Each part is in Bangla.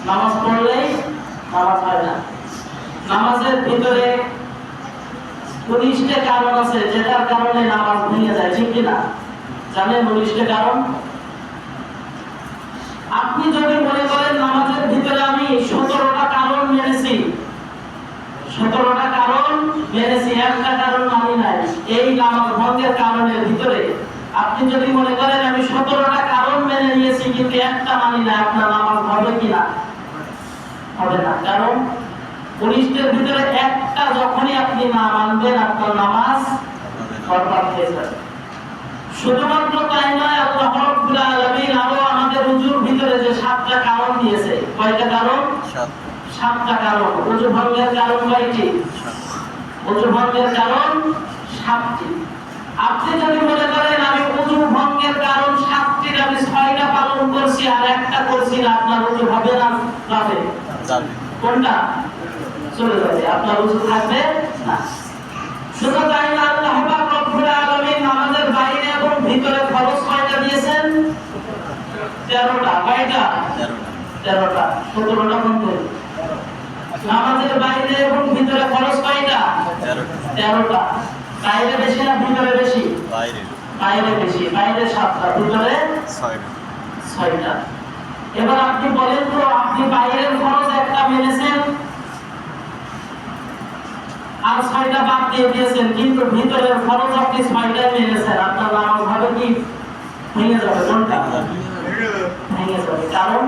নামাজ পড়লেই নামাজ হয় না। নামাজের ভিতরে 19টা কারণ আছে যেটার কারণে নামাজ ভেঙে যায়, ঠিক কিনা? জানেন 19টা কারণ? আপনি যদি মনে করেন নামাজের ভিতরে আমি 17টা কারণ মেনেছি, 17টা কারণ মেনেছি, একটা কারণ মানি নাই, এই নামাজ ভঙ্গের কারণের ভিতরে আপনি যদি মনে করেন আমি 17টা কারণ মেনে নিয়েছি কিন্তু একটা মানি না, আপনার নামাজ হবে কিনা? হবে না। কারণ 19টার ভিতরে একটা যখনই আপনি না মানবেন আপনার নামাজ বরবাদ হয়ে যাবে। শুধুমাত্র তাই নয়, আল্লাহ রাব্বুল আলামিন আরো আমাদের ওযুর ভিতরে যে 7টা কারণ দিয়েছে। কয়টা কারণ? 7টা কারণ। ওযু ভঙ্গের কারণ কয়টি? ওযু ভঙ্গের কারণ 7টি। আপনি যদি মনে করেন আমি ওযু ভঙ্গের কারণ 7টির আমি 6টা পালন করছি আর একটা করছি না, আপনার ওযু হবে না? যাবে। কোনটা? চলে যাবে, আপনার ওযু থাকবে না। শুধু তাই না, আল্লাহ পাক রব্বুল আলামিন নামাজের বাইরে এবং ভিতরে ফরজ কয়টা দিয়েছেন? 13টা। কয়টা? 13টা। 17টা কোনটা? নামাজের বাইরে এবং ভিতরে ফরজ কয়টা? 13টা। বাইরে বেশি না ভিতরে বেশি? বাইরে। বাইরে বেশি। বাইরে 7টা, ভিতরে 6টা। এবার আপনি বলেন তো, আপনি বাইরের ফরজ একটা মেনেছেন আর 6টা বাদ দিয়ে দিয়েছেন, কিন্তু ভিতরের ফরজ আপনি 6টাই মেনেছেন, আপনার নামাজ হবে কি? ভেঙে যাবে। কোনটা? ভেঙে যাবে। কারণ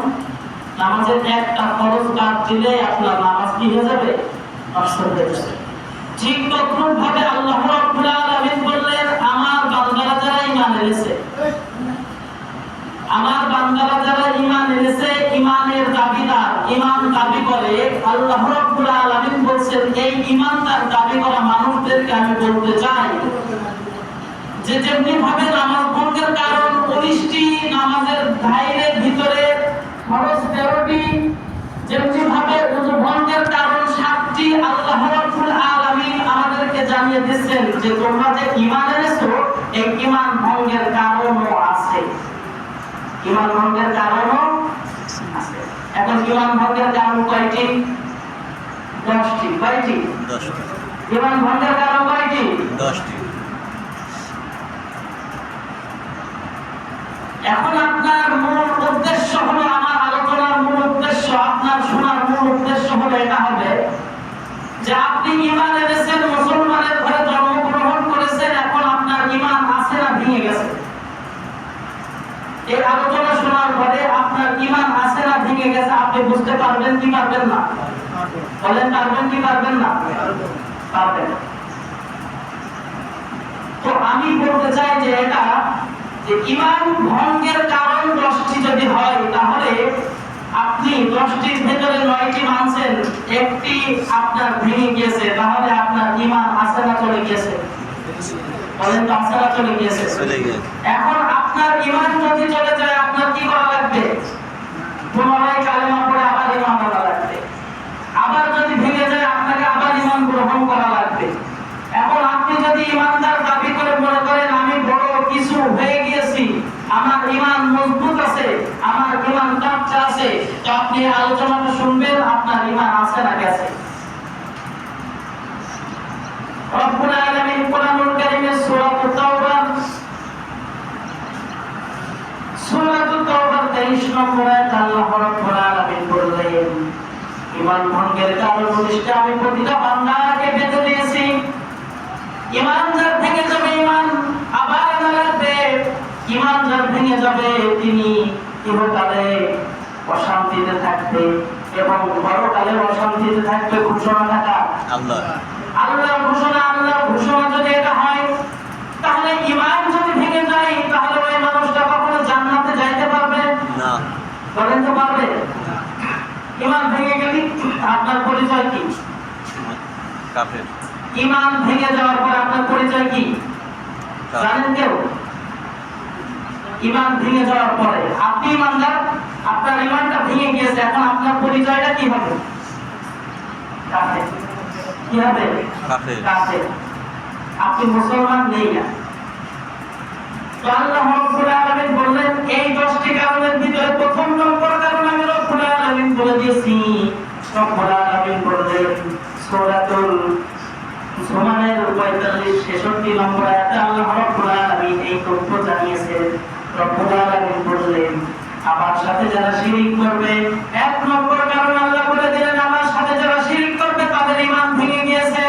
নামাজের একটা ফরজ বাদ দিলে আপনার নামাজ কি হয়ে যাবে? নষ্ট হয়ে যাবে। ঠিক তদ্রূপ ভাবে আল্লাহ রাব্বুল আলামিন বললেন, আমার বান্দারা যারা ঈমান এনেছে, আমার বান্দারা যারা ঈমান এনেছে, ঈমানের দাবিদার, ঈমান দাবি করে, আল্লাহ রাব্বুল আলামিন বলেন এই ঈমানদার দাবি করা মানুষদেরকে আমি বলতে চাই যে যেমনি ভাবে নামাজ ভঙ্গের কারণ 19টি, নামাজের বাইরের ভিতরে ফরজ 13টি, যেমনি ভাবে ওযু ভঙ্গের কারণ 7টি, আল্লাহ রাব্বুল আলামিন আমাদেরকে জানিয়ে দিয়েছেন যে তোমরা যে ঈমান এনেছো এই ঈমান ভঙ্গের কারণও আছে। ঈমান ভঙ্গের কারণও আছে। এখন ঈমান ভঙ্গের কারণ কয়টি? 10টি। কয়টি? 10টি। ঈমান ভঙ্গের কারণ কয়টি? 10টি। এখন আপনার মূল উদ্দেশ্য হলো, আমার আলোচনার মূল উদ্দেশ্য, আপনার শোনার মূল উদ্দেশ্য হলো এটা হবে যে আপনি ঈমান এনেছেন, মুসলমানের ঘরে জন্মগ্রহণ করেছেন, এখন আপনার ঈমান আছে না ভেঙে গেছে? এই আলোচনা শোনার পরে আপনার ঈমান আছে না ভেঙে গেছে আপনি বুঝতে পারবেন কি পারবেন না? বলেন, পারবেন কি পারবেন না? পারবেন। তো আমি বলতে চাই যে এটা যে ঈমান ভঙ্গের কারণ 10টি যদি হয় তাহলে আপনি 10টির ভেতরে 9টি মানছেন, একটি আপনার ভেঙে গিয়েছে, তাহলে আপনার ঈমান আছে না চলে গিয়েছে? বলেন তো, আছে না চলে গিয়েছে? চলে গিয়েছে। এখন আপনার ঈমান যদি চলে যায় আপনার কি করা লাগবে? পুনরায় কালেমা পড়ে আবার ঈমান আনা লাগবে। আবার যদি ভেঙে যায় আপনাকে আবার ঈমান গ্রহণ করা লাগবে। এখন আপনি যদি ঈমানদার দাবি করে মনে করেন আমি বড় কিছু হয়ে গিয়েছি, আমার ঈমান মজবুত আছে, আমার ঈমান কাঁচা আছে, তো আপনি আলোচনাটা শুনবেন আপনার ঈমান আছে না গেছে? রব্বুল আলামিন কোরআনুল কারীমের সূরা তাওবার 23 নম্বর আয়াতে আল্লাহ রাব্বুল আলামিন বললেন, ঈমান ভঙ্গের কারণ 19টা আমি প্রতিটা বান্দাকে বেঁধে দিয়েছি। ঈমান যার ভেঙে যাবে ঈমান আবার আনা লাগবে। ঈমান যার ভেঙে যাবে তিনি ইহকালে অশান্তিতে থাকবে এবং পরকালে অশান্তিতে থাকবে। ঘোষণা টাকা আল্লাহর ঘোষণা। আল্লাহর ঘোষণা যদি এটা হয় তাহলে ঈমান যদি ভেঙে যায় তাহলে ওই মানুষটা কখনো জান্নাতে যাইতে পারবে না। বলেন তো, পারবে? ঈমান ভেঙে গেলে আপনার পরিচয় কি? কাফের। ঈমান ভেঙে যাওয়ার পর আপনার পরিচয় কি জানেন কেউ? ঈমান ভেঙে যাওয়ার পরে আপনি ঈমানদার, আপনার ঈমানটা ভেঙে গিয়েছে, এখন আপনার পরিচয়টা কি হবে? কাফের। কি হবে? কাফের। আপনি মুসলমান নেই না। তো আল্লাহ রাব্বুল আলামিন বললেন এই 10টি কারণের ভিতরে প্রথম নম্বর কারণ আমি রব্বুল আলামিন বলে দিয়েছি। রব্বুল আলামিন বললেন সূরাতুল জুমারের 45-66 নম্বর আয়াতে আল্লাহ রব্বুল আলামিন এই তথ্য জানিয়েছেন। রব্বুল আলামিন বললেন আমার সাথে যারা শিরক করবে, এক নম্বর কারণ আল্লাহ বলে দিলেন আমার সাথে যারা শিরক করবে তাদের ঈমান ভেঙে গিয়েছে।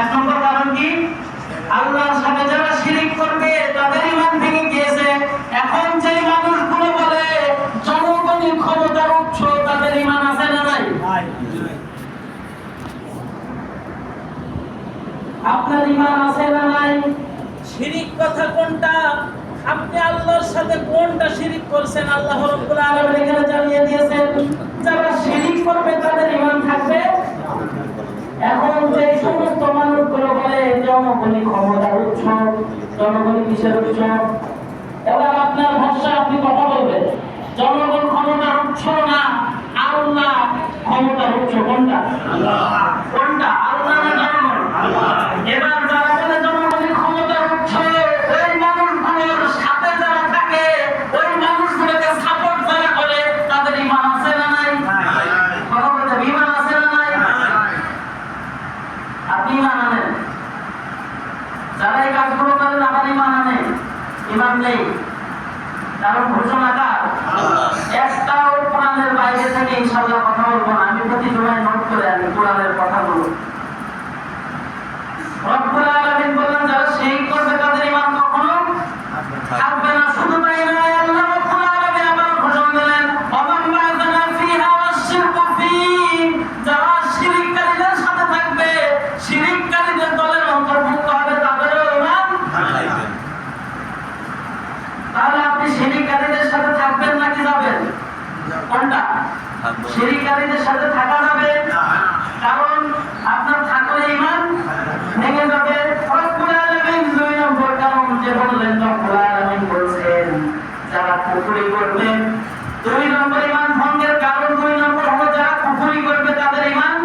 এক নম্বর কারণ কি? আল্লাহর সাথে যারা শিরক করবে তাদের ঈমান ভেঙে গিয়েছে। এখন যে মানুষগুলো বলে জনগণের ক্ষমতার উৎস, তাদের ঈমান আছে না নাই? আপনার ঈমান আছে না নাই? শিরিক কথা কোনটা? আপনি আল্লাহর সাথে কোনটা শিরিক করছেন? আল্লাহ রাব্বুল আলামিন এখানে জানিয়ে দিয়েছেন যারা শিরক করবে তাদের ঈমান থাকবে। এখন যে সমস্ত মানুষগুলো বলে জনগণের ক্ষমতার উৎস, জনগণের কিসের উৎস? এবার আপনার ভাষা আপনি কথা বলবেন। জনগণ ক্ষমতার উৎস না, আল্লাহ ক্ষমতার উৎস। কোনটা? কোনটা? আল্লাহ না জনগণ? এবার যারা বলে জনগণের ক্ষমতার উৎস, ওই মানুষগুলোর সাথে যারা থাকে, ওই মানুষগুলোকে সাপোর্ট যারা করে, তাদের ঈমান আছে না নাই? কথা বলতে ঈমান আছে না নাই? আপনি ঈমান আনেন? যারা এই কাজগুলো করেন আবার ঈমান আনেন? ঈমান নেই। কারণ ঘোষণাকার একটাও কোরআনের বাইরে থেকে ইনশাআল্লাহ কথা বলবো না। আমি প্রতি জুমায় নোট করে আনি কোরআনের কথাগুলো। রব্বুল আলামিন বললেন যারা শিরক করবে তাদের ঈমান কখনো থাকবে না। শুধু তাই নয়, আল্লাহ রব্বুল আলামিন আবার ঘোষণা দিলেন ওমান বা'দানা ফিহা ওয়াশ-শিরকু ফী, যারা শিরককারীদের সাথে থাকবে, শিরককারীদের দলের অন্তর্ভুক্ত হবে, তাদেরও ঈমান থাকবে। তাহলে আপনি শিরককারীদের সাথে থাকবেন নাকি যাবেন? কোনটা? শিরককারীদের সাথে থাকা যাবে না, কারণ আপনার থাকলে ঈমান ভেঙে যাবে। রব্বুল আলামিন 2 নম্বর কারণ যে বললেন, রব্বুল আলামিন বলেন যারা কুফরি করবে, 2 নম্বর ঈমান ভঙ্গের কারণ 2 নম্বর হলো যারা কুফরি করবে তাদের ঈমান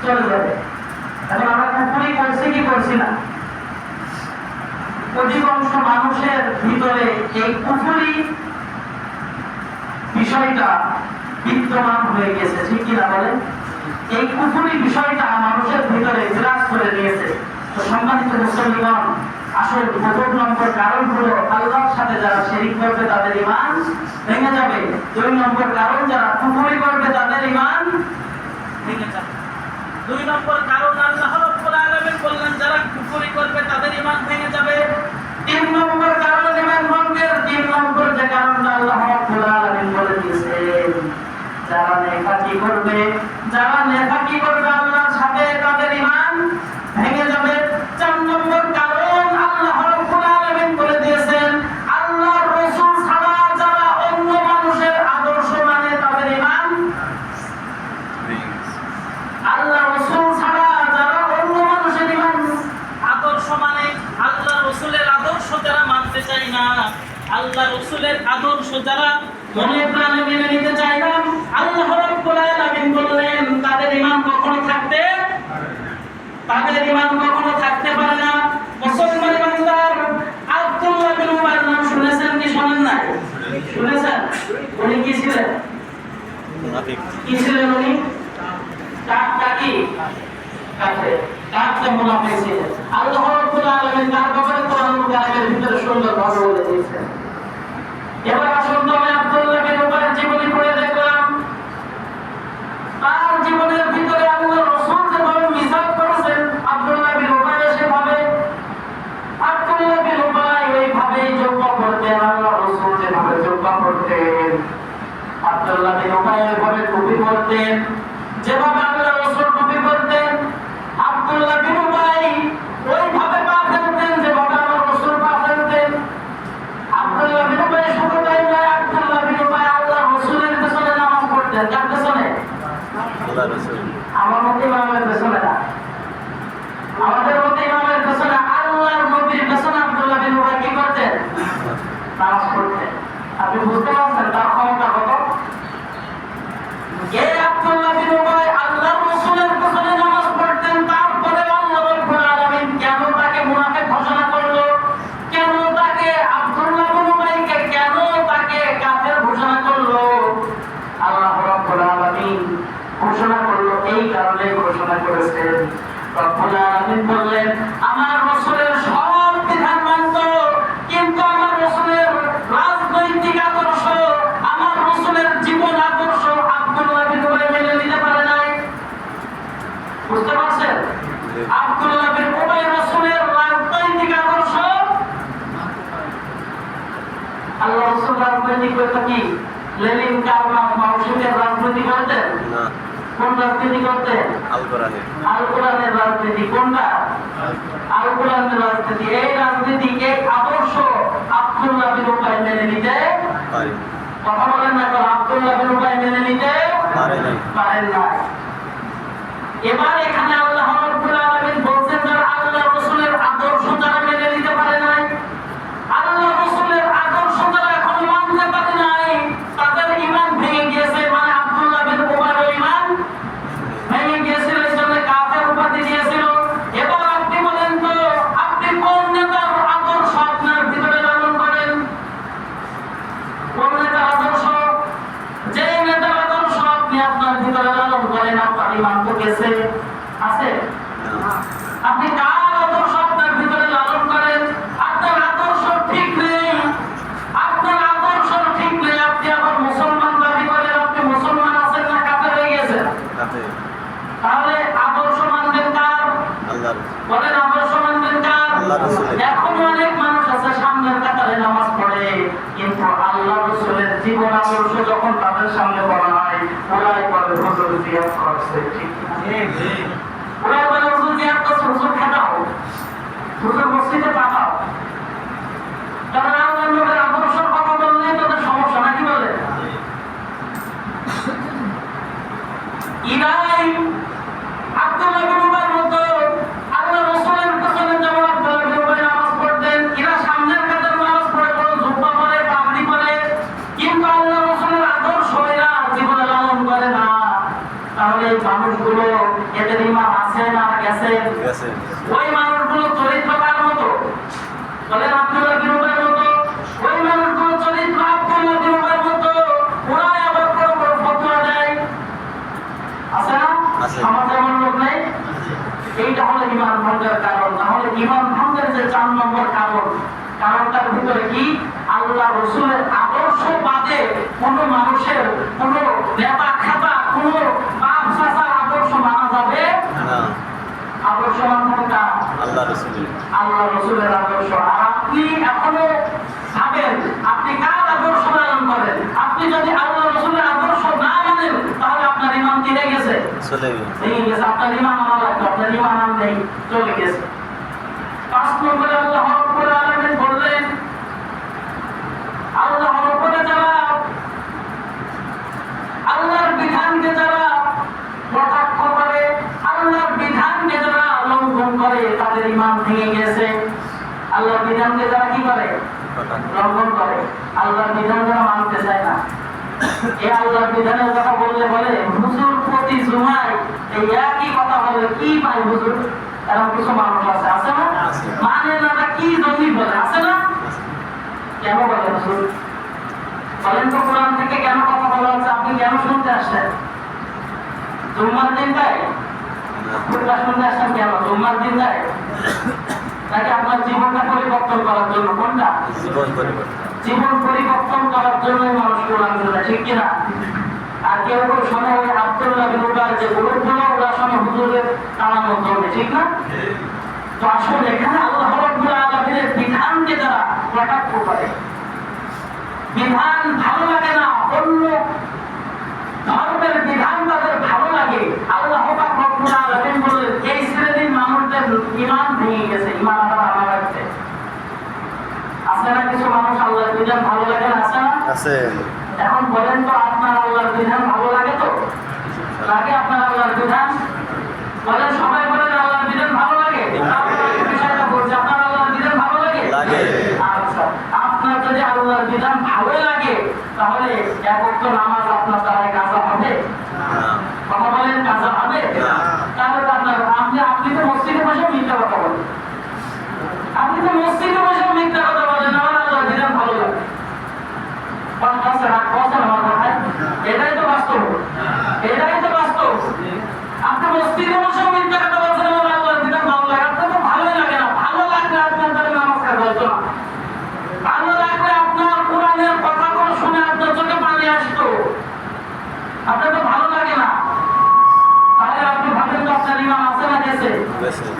চলে যাবে। এখন আমরা কুফরি করছি কি করছি না? অধিকাংশ মানুষের ভিতরে এই কুফরি বিষয়টা বিদ্যমান হয়ে গেছে, ঠিক কিনা বলেন? এই কুফরি বিষয়টা মানুষের ভিতরে বিরাজ করে নিয়েছে। তো সম্মানিত মুসলমান, আসল প্রথম নম্বর কারণ হলো আল্লাহর সাথে যারা শিরক করবে তাদের ঈমান ভেঙে যাবে। 2 নম্বর কারণ যারা কুফরি করবে তাদের ঈমান ভেঙে যাবে। 2 নম্বর কারণ আল্লাহ রাব্বুল আলামিন বললেন যারা কুফরি করবে তাদের ঈমান ভেঙে যাবে। 3 নম্বর কারণ ঈমান ভঙ্গের 3 নম্বর যে কারণটা আল্লাহ রাব্বুল আলামিন বলে দিয়েছেন, যারা নেফাকি করবে, যারা নেফাকি করবে আল্লাহর সাথে তাদের ঈমান ভেঙে যাবে। 4 নম্বর কারণ আল্লাহ রাব্বুল আলামিন বলে দিয়েছেন আল্লাহর রাসূল ছাড়া যারা অন্য মানুষের আদর্শ মানে তাদের ঈমান, আল্লাহ রাসূল ছাড়া যারা অন্য মানুষের ঈমান আদর্শ মানে আল্লাহ রাসূলের আদর্শ যারা মানতে চায় না, আল্লাহ রাসূলের আদর্শ যারা মনে প্রাণে মেনে নিতে চায় না, আল্লাহ রাব্বুল আলামিন বললেন তাদের ঈমান কখনো থাকতে পারে না। মুসলমান বান্দার আব্দুল্লাহ বিন উমাইর নাম শুনেছেন কি শোনেন না? শুনেছেন? উনি কি ছিলেন? কি ছিলেন উনি? কাকি কাকে মুনাফিক ছিলেন। আল্লাহ রাব্বুল আলামিন তার ব্যাপারে কোরআনুল কারীমের ভিতরে সুন্দর ভাবে বলে দিয়েছেন। এবার আসুন তবে আব্দুল্লাহ বিন উমাইর জীবনী পড়ে দেখলাম, তার জীবনের ভিতরে আল্লাহ রাসূল যেভাবে মিসাল করেছেন আব্দুল্লাহ বিন উমাইর সেভাবে, আব্দুল্লাহ বিন উমাইর এইভাবেই যোগ্য করতেন আল্লাহ রাসূল যেভাবে যোগ্য করতেন। আব্দুল্লাহ বিন উমাইর এভাবে টুপি পরতেন যেভাবে আল্লাহ রাসূল টুপি পরতেন। আব্দুল্লাহ বিন উমাইর ওইভাবে পা ফেলতেন যেভাবে আল্লাহ রাসূল পা ফেলতেন। আব্দুল্লাহ বিন উমাইর শুধু তাই নয়, আব্দুল্লাহ বিন উমাইর আল্লাহ রাসূলের পেছনে নামাজ পড়তেন। কার পেছনে? আল্লাহ রাসূল। আমার মতে ইমামের পেছনে না, আমাদের মতে ইমামের পেছনে, আল্লাহর নবীর পেছনে আব্দুল্লাহ বিন উমাইর কি করতেন? নামাজ পড়তেন। আপনি বুঝতে পারছেন তার ক্ষমতা কত? এই আব্দুল্লাহ বিন উমাইর আল্লাহর রাসূলের পেছনে নামাজ পড়তেন, তারপরে আল্লাহ রাব্বুল আলামিন কেন তাকে মুনাফিক ঘোষণা করলো? কেন তাকে আব্দুল্লাহ বিন উমাইরকে কেন তাকে কাফের ঘোষণা করলো? আলামিন ঘোষণা করলো, এই কারণে ঘোষণা করেছেন। রব্বুল আলামিন বললেন আমার রাসূলের সব বিধান মানত, কিন্তু আমার রাসূলের রাজনৈতিক আদর্শ, আমার রাসূলের জীবন আদর্শ আব্দুল্লাহ বিন উবাই মেনে নিতে পারে নাই। বুঝতে পারছেন? আব্দুল্লাহ বিন উবাই রাসূলের রাজনৈতিক আদর্শ, আল্লাহ রাসূল রাজনৈতিক বলতে কি লেনিন কার্ল মার্কসের রাজনীতি করতেন না? কোন রাজনীতি করতেন? আল কোরআনের রাজনীতি। কোনটা? আল কোরআনের রাজনীতি। এই রাজনীতি, এই আদর্শ আব্দুল্লাহ বিন উবাই মেনে নিতে কথা বলেন না, আব্দুল্লাহ বিন উবাই মেনে নিতে পারেন না। এবার এখানে আল্লাহ রাব্বুল আলামিন বলছেন যারা আল্লাহ রাসূলের আদর্শ যারা মেনে নিতে পারে নাই, আল্লাহ রাসূলের আদর্শ যারা এখন মানতে পারে নাই, তাদের ঈমান ভেঙে গিয়েছে। মানে আব্দুল্লাহ বিন উবাইর ঈমান ভেঙে গিয়েছিল, এই জন্য কাফের উপাধি দিয়েছিল। এবার আপনি বলেন তো, আপনি কোন নেতার আদর্শ আপনার ভিতরে লালন করেন? কোন নেতার আদর্শ? যে নেতার আদর্শ আপনি আপনার ভিতরে লালন করেন, আপনার ঈমান তো গেছে, আছে? আপনি কার আদর্শ আপনার ভিতরে লালন করেন? আপনার আদর্শ ঠিক নেই, আপনার আদর্শ ঠিক নেই। আপনি আবার মুসলমান দাবি করেন, আপনি মুসলমান আছেন না কাফের হয়ে গেছেন? তাহলে আদর্শ মানবেন কার? বলেন আদর্শ মানবেন কার? এখন অনেক মানুষ আছে সামনের কাতারে নামাজ পড়ে, কিন্তু আল্লাহ রাসূলের জীবন আদর্শ যখন তাদের সামনে বলা হয়, ওরাই বলে হুজুর জিয়াদ করছে। ঠিক আছে? ওরাই বলে হুজুর জিয়াদ করছে, হুজুর খাটাও, হুজুর মসজিদে পাঠাও। তারা আল্লাহর নবীর আদর্শের কথা বললেই তাদের সমস্যা, নাকি বলে? ইরাই আব্দুল্লাহ বিন উবাইর মতো আল্লাহ রাসূলের পেছনে যেমন আব্দুল্লাহ বিন উবাই নামাজ পড়তেন, এরা সামনের কাতারে নামাজ পড়ে, বড় জুব্বা পরে, পাগড়ি পরে, কিন্তু আল্লাহ রাসূলের আদর্শ এরা জীবনে লালন করে না। তাহলে এই মানুষগুলো, এদের ঈমান আছে না গেছে? ওই মানুষগুলো চরিত্র কার মতো? বলেন আব্দুল্লাহ বিন উবাইর মতো। ওই মানুষগুলো চরিত্র আব্দুল্লাহ বিন উবাইর মতো। ওরাই আবার বড় বড় ফতোয়া দেয়, আছে না? সমাজে এমন লোক নেই? এইটা হলো ঈমান ভঙ্গের কারণ। তাহলে ঈমান ভঙ্গের যে 4 নম্বর কারণটার ভিতরে কি? আল্লাহ রাসূলের আদর্শ বাদে কোন মানুষের, কোন নেতা খাতা, কোন বাপ চাচার আদর্শ মানা যাবে না। আদর্শ মানতে কার? আল্লাহ রাসূলের। আল্লাহ রাসূলের আদর্শ। আর আপনি এখনো ভাবেন আপনি কার আদর্শ পালন করেন? আপনি যদি আল্লাহ রাসূলের আদর্শ না মানেন, তাহলে আপনার ঈমান কিনে গেছে, চলে গেছে। আপনার ঈমান আনা লাগবে, আপনার ঈমান আন নেই, চলে গেছে। 5 নম্বরে আল্লাহ রাব্বুল আলামিন বললেন আল্লাহর উপরে যারা, আল্লাহর বিধানকে যারা কটাক্ষ করে, আল্লাহর বিধানকে যারা লঙ্ঘন করে, তাদের ঈমান ভেঙে গেছে। আল্লাহর বিধানকে যারা কি করে? লঙ্ঘন করে। আল্লাহর বিধান যারা মানতে চায় না, এই আল্লাহর বিধানের কথা বললে বলে হুজুর প্রতি জুমায় এই একই কথা বলে, কি পাই হুজুর? এরকম কিছু মানুষ আছে, আছে না? মানে না, কি জমি বলে, আছে না? কেন বলে হুজুর? বলেন তো কোরআন থেকে কেন কথা বলা হচ্ছে? আপনি কেন শুনতে আসছেন? জুম্মার দিন তাই খুতবা শুনতে আসছেন কেন? জুম্মার দিন তাই নাকি আপনার জীবনটা পরিবর্তন করার জন্য? কোনটা? জীবন পরিবর্তন করার জন্যই মানুষ কোরআন শুনে, ঠিক কিনা? আর কেউ কেউ শোনে ওই আব্দুল্লাহ বিন উবাইর যে গ্রুপগুলো, ওরা শোনে হুজুরের কালামত জন্য, ঠিক না? তো আসলে এখানে আল্লাহ রাব্বুল আলামিনের বিধানকে যারা কটাক্ষ করে, বিধান ভালো লাগে না, অন্য ধর্মের বিধান তাদের ভালো লাগে, আল্লাহ পাক রব্বুল আলামিন বলেন এই শ্রেণীর মানুষদের ঈমান ভেঙে গেছে, ঈমান আবার আনা লাগছে। আছে না কিছু মানুষ আল্লাহর বিধান ভালো লাগে না? আছে না? আছে। এখন বলেন তো আপনার আল্লাহর বিধান ভালো লাগে? তো লাগে আপনার আল্লাহর বিধান? বলেন, সবাই বলেন আল্লাহর বিধান ভালো লাগে। বিষয়টা বলছে, আপনার আল্লাহর বিধান ভালো লাগে? আচ্ছা, আপনার যদি আল্লাহর বিধান ভালো লাগে, তাহলে এক ওয়াক্ত নামাজ আপনার দ্বারা কাজা হবে? কথা বলেন, কাজা হবে? তাহলে আপনি তো মসজিদে বসে মিথ্যা কথা বলেন, আপনি তো মসজিদে বসে মিথ্যা কথা বলেন, আমার আল্লাহর বিধান ভালো লাগে। এটাই তো বাস্তব, এটাই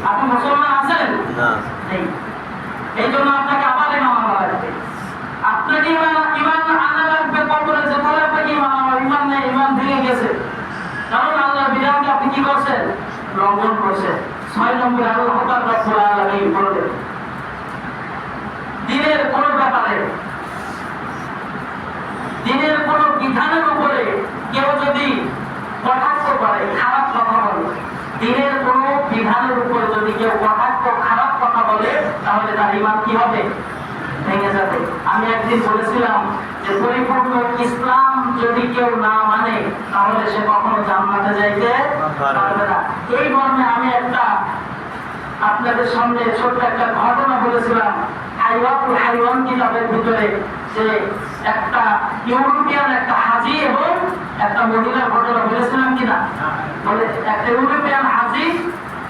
আপনি মুসলমান আছেন না। নেই। এই জন্য আপনাকে আবার ইমাম আনা লাগবে। আপনাকে ইমান আনা লাগবে কবরে যে তাহলে আপনাকে ইমান নেই, ইমান ভেঙে গেছে। কারণ আল্লাহর বিধানকে আপনি কি করছেন? লঙ্ঘন করছেন। 6 নম্বরে আল্লাহ তাআলা রব্বুল আলামিন বলেন, দিনের কোন ব্যাপারে, দিনের কোন বিধানের উপরে কেউ যদি কটাক্ষ করে, খারাপ কথা বলে, দিনের কোন বিধানের উপরে যদি কেউ কটাক্ষ খারাপ কথা বলে, তাহলে তার ঈমান কি হবে? ভেঙে যাবে। আমি একদিন বলেছিলাম যে পরিপূর্ণ ইসলাম যদি কেউ না মানে তাহলে সে কখনো জান্নাতে যাইতে পারবে না। এই মর্মে আমি আপনাদের সামনে ছোট্ট একটা ঘটনা বলেছিলাম হাইওয়াতুল হাইওয়ান কিতাবের ভিতরে, যে একটা ইউরোপিয়ান একটা হাজি এবং একটা মহিলার ঘটনা বলেছিলাম কিনা? বলে একটা ইউরোপিয়ান হাজি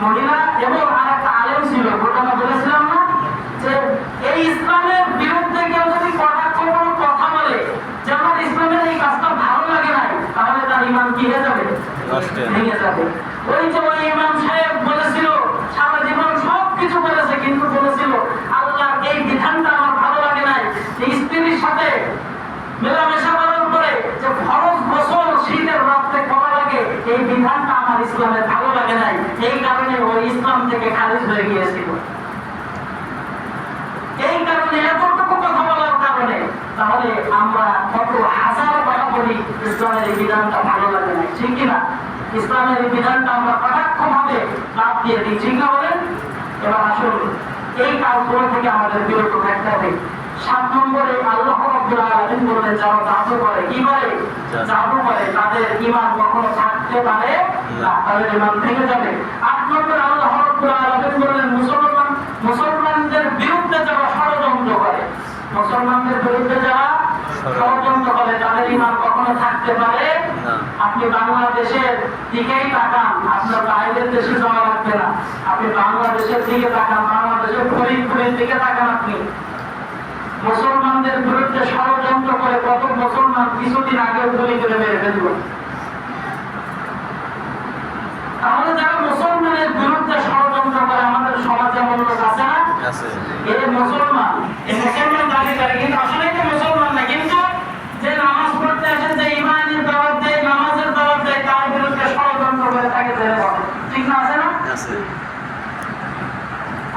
মহিলা এবং আর একটা আলেম ছিল, ঘটনা বলেছিলাম না? যে এই ইসলামের বিরুদ্ধে কেউ যদি কটাক্ষ কোনো কথা বলে যে আমার ইসলামের এই কাজটা ভালো লাগে নাই, তাহলে তার ঈমান কি হয়ে যাবে? ভেঙে যাবে। ওই যে ওই ইমাম সাহেব বলেছিল, সারা জীবন সব কিছু বলেছে, কিন্তু বলেছিল আল্লাহর এই বিধানটা আমার ভালো লাগে নাই, যে স্ত্রীর সাথে মেলামেশা করার পরে যে ফরজ গোসল শীতের রাত্রে করা লাগে, এই বিধানটা আমার ইসলামের ভালো লাগে নাই, এই কারণে ওই ইসলাম থেকে খারিজ হয়ে গিয়েছিল। এই কারণে এতটুকু কথা বলার কারণে তাহলে আমরা কত হাজার কথা বলি ইসলামের এই বিধানটা ভালো লাগে না, ঠিক কিনা? ইসলামের এই বিধানটা আমরা কটাক্ষ ভাবে বাদ দিয়ে দিই, ঠিক না বলেন? এবার আসুন এই কাজগুলো থেকে আমাদের বিরত থাকতে হবে। 7 নম্বরে আল্লাহ রাব্বুল আলামিন বললেন, যারা জাদু করে, কি করে? জাদু করে, তাদের ঈমান কখনো থাকতে পারে না, তাদের ঈমান ভেঙে যাবে। 8 নম্বরে আল্লাহ রাব্বুল আলামিন বললেন, মুসলমানদের বিরুদ্ধে যারা ষড়যন্ত্র করে, মুসলমানদের বিরুদ্ধে যারা ষড়যন্ত্র করে, তাদের ঈমান কখনো থাকতে পারে না। আপনি বাংলাদেশের দিকেই তাকান, আপনার বাইরের দেশে যাওয়া লাগবে না, আপনি বাংলাদেশের দিকে তাকান, বাংলাদেশের ফরিদপুরের দিকে তাকান। আপনি মুসলমানদের বিরুদ্ধে ষড়যন্ত্র করে কত মুসলমান কিছুদিন আগে গুলি করে মেরে ফেলল। তাহলে যারা মুসলমানের বিরুদ্ধে ষড়যন্ত্র করে আমাদের সমাজে এমন লোক আছে না? এই মুসলমান দাবি করে, কিন্তু আসলে তো মুসলমান না, কিন্তু যে নামাজ পড়তে আসে, যে ইমানের দাওয়াত দেয়, নামাজের দাওয়াত দেয়, তার বিরুদ্ধে ষড়যন্ত্র করে তাকে জেলে পড়ে, ঠিক না? আছে না?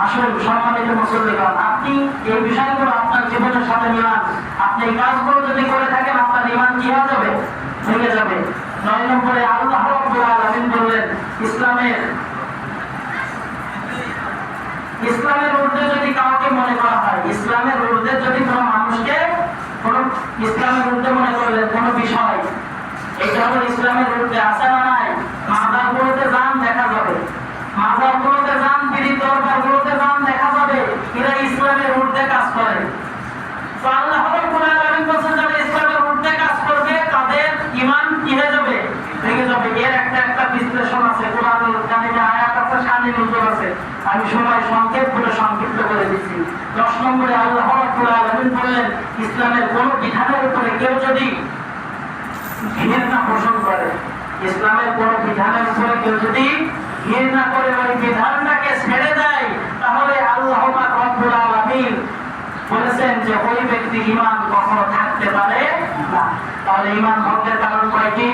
আসলে সম্মানিত মুসলমান, আপনি এই বিষয়গুলো আপনার জীবনের সাথে মিলান। আপনি এই কাজগুলো যদি করে থাকেন, আপনার ঈমান কি হয়ে যাবে? ভেঙে যাবে। 9 নম্বরে আল্লাহ রাব্বুল আলামিন বললেন, ইসলামের ঊর্ধ্বে যদি কাউকে মনে করা হয়, ইসলামের ঊর্ধ্বে যদি কোনো মানুষকে ইসলামের ঊর্ধ্বে মনে করলেন কোনো বিষয়, এটা হলো ইসলামের ঊর্ধ্বে, আছে না নাই? মাজারগুলোতে যান, দেখা যাবে, মাজারগুলোতে যান, বিড়ি দরবারগুলোতে যান, দেখা যাবে এরা ইসলামের ঊর্ধ্বে কাজ করে। তো আল্লাহ রাব্বুল আলামিন বলেন, যারা ইসলামের ঊর্ধ্বে কাজ করবে তাদের ঈমান কি হয়ে যাবে? ভেঙে যাবে। এর একটা বিশ্লেষণ আছে, কোরআনুল কারীমে আয়াত আছে, শানে নজুল আছে, আমি সময় সংক্ষিপ্ত করে দিচ্ছি। 10 নম্বরে আল্লাহ রাব্বুল আলামিন বললেন, ইসলামের কোন বিধানের উপরে কেউ যদি ঘৃণা পোষণ করে, ইসলামের কোন বিধানের উপরে কেউ যদি ঘৃণা করে ওই বিধানটাকে ছেড়ে দেয়, তাহলে আল্লাহ পাক রব্বুল আলামিন বলেছেন যে ওই ব্যক্তির ঈমান কখনো থাকতে পারে না। তাহলে ঈমান ভঙ্গের কারণ কয়টি?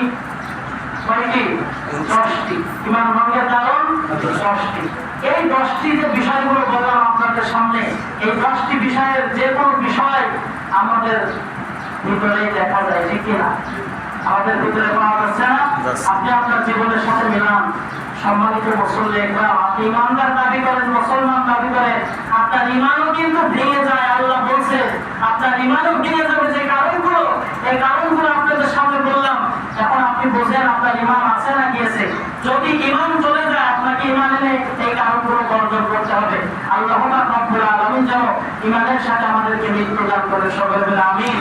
10টি। ঈমান ভঙ্গের কারণ 10টি। এই 10টি যে বিষয়গুলো বললাম আপনাদের সামনে, এই 10টি বিষয়ের যে কোনো বিষয় আমাদের ভিতরে দেখা যায়, ঠিক কিনা? আমাদের ভিতরে পাওয়া যাচ্ছে না? আপনি আপনার জীবনের সাথে মিলান। সম্মানিত মুসল্লি, আপনি ইমানদার দাবি করেন, মুসলমান দাবি করেন, আপনার ঈমানও কিন্তু ভেঙে যায়। আল্লাহ বলছে আপনার ঈমানও ভেঙে যাবে। যে কারণগুলো, এই কারণগুলো আপনাদের সামনে বললাম, এখন আপনি বোঝেন আপনার ঈমান আছে না গিয়েছে। যদি ঈমান চলে যায়, আপনাকে ঈমানে এই কারণগুলো বর্জন করতে হবে। আল্লাহ রাব্বুল আলামিন যেন ঈমানের সাথে আমাদেরকে মৃত্যু দান করে, সকলে বলে আমিন।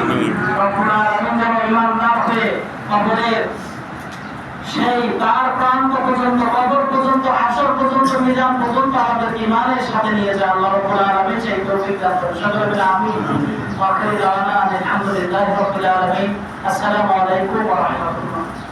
রাব্বুল আলামিন যেন ঈমানদার হয়ে কবরের সেই তার প্রান্ত পর্যন্ত, কবর পর্যন্ত, হাসর পর্যন্ত, মিজান পর্যন্ত আমাদের ঈমানের সাথে নিয়ে যায়। আল্লাহ রাব্বুল আলামিন সেই তৌফিক দান করুন, সকলে বলে আমিন। ওয়া আখিরু দাওয়ানা আলহামদুলিল্লাহি রাব্বিল আলামিন। আসসালামু আলাইকুম ওয়া রাহমাতুল্লাহ।